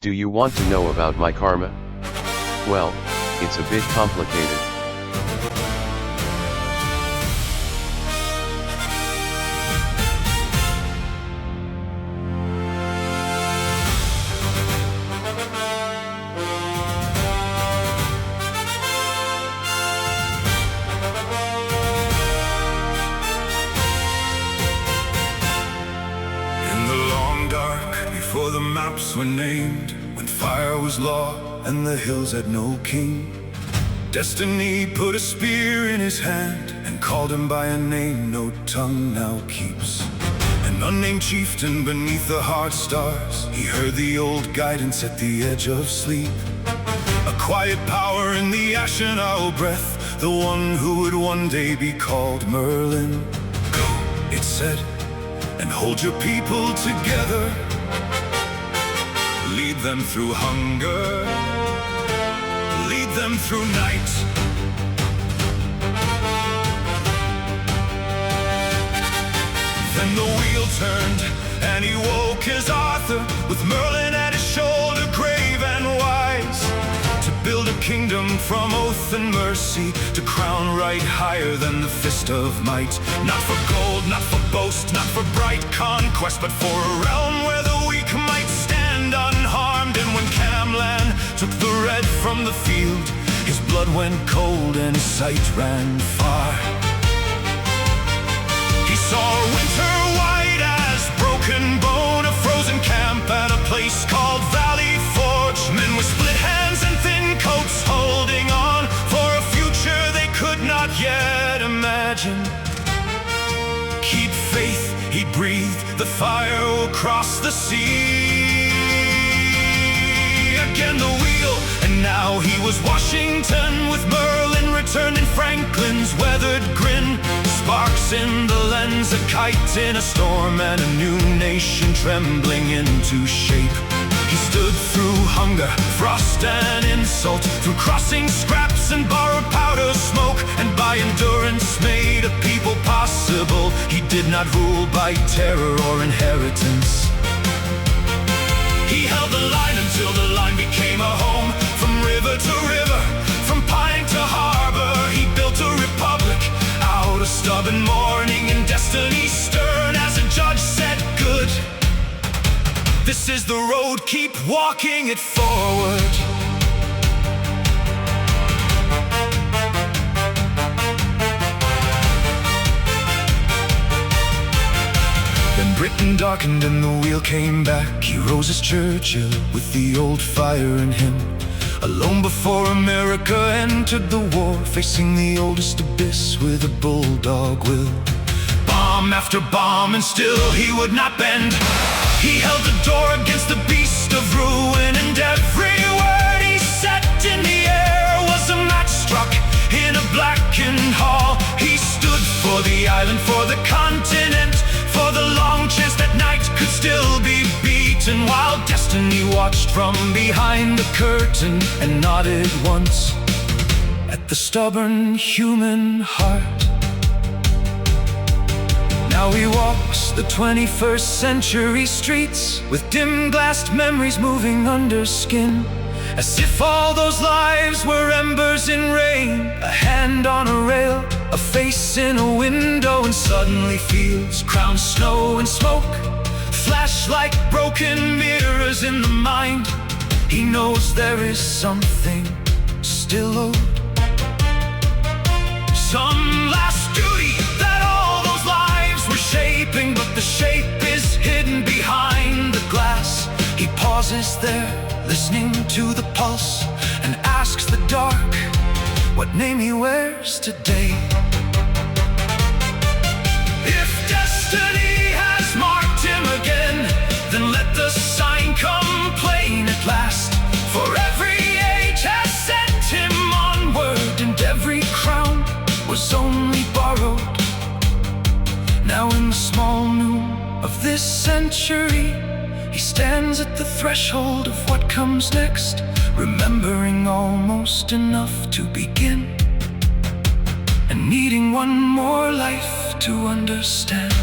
Do you want to know about my karma? Well, it's a bit complicated. Before the maps were named, when fire was law and the hills had no king, destiny put a spear in his hand and called him by a name no tongue now keeps. An unnamed chieftain beneath the hard stars, he heard the old guidance at the edge of sleep. A quiet power in the ashen owl breath, the one who would one day be called Merlin. Go, it said, and hold your people together. Lead them through hunger, lead them through night. Then the wheel turned and he woke as Arthur, with Merlin at his shoulder, grave and wise, to build a kingdom from oath and mercy, to crown right higher than the fist of might. Not for gold, not for boast, not for bright conquest, but for a realm where the weak might stand unharmed. And when Camlan took the red from the field, his blood went cold and his sight ran far. He saw winter white as broken bone, a frozen camp at a place called Valley Forge. Men with split hands and thin coats holding on for a future they could not yet imagine. Keep faith, he breathed, the fire will cross the sea. Again the wheel, and now he was Washington, with Merlin returned in Franklin's weathered grin. Sparks in the lens, a kite in a storm, and a new nation trembling into shape. He stood through hunger, frost and insult, through crossing scraps and borrowed powder smoke, and by endurance made a people possible. He did not rule by terror or inheritance. He held the line until the line became a home. From river to river, from pine to harbor, he built a republic out of stubborn mourning and destiny stern. As a judge said, good, this is the road, keep walking it forward. Then Britain darkened and the wheel came back. He rose as Churchill with the old fire in him, alone before America entered the war, facing the oldest abyss with a bulldog will. Bomb after bomb and still he would not bend. He held the door against the beast of ruin, and every word he set in the air was a match struck in a blackened hall. He stood for the island, for the continent, for the long chance that night could still be beaten, while destiny watched from behind the curtain and nodded once at the stubborn human heart. Now he walks the 21st century streets, with dim-glassed memories moving under skin, as if all those lives were embers in rain, a hand on a rail, a face in a window. And suddenly fields, crowned snow and smoke, flash like broken mirrors in the mind. He knows there is something still owed, some last duty that all those lives were shaping, but the shape is hidden behind the glass. He pauses there, listening to the pulse, and asks the dark what name he wears today. If destiny has marked him again, then let the sign come plain at last. For every age has sent him onward, and every crown was only borrowed. Now in the small noon of this century, he stands at the threshold of what comes next, remembering almost enough to begin, and needing one more life to understand.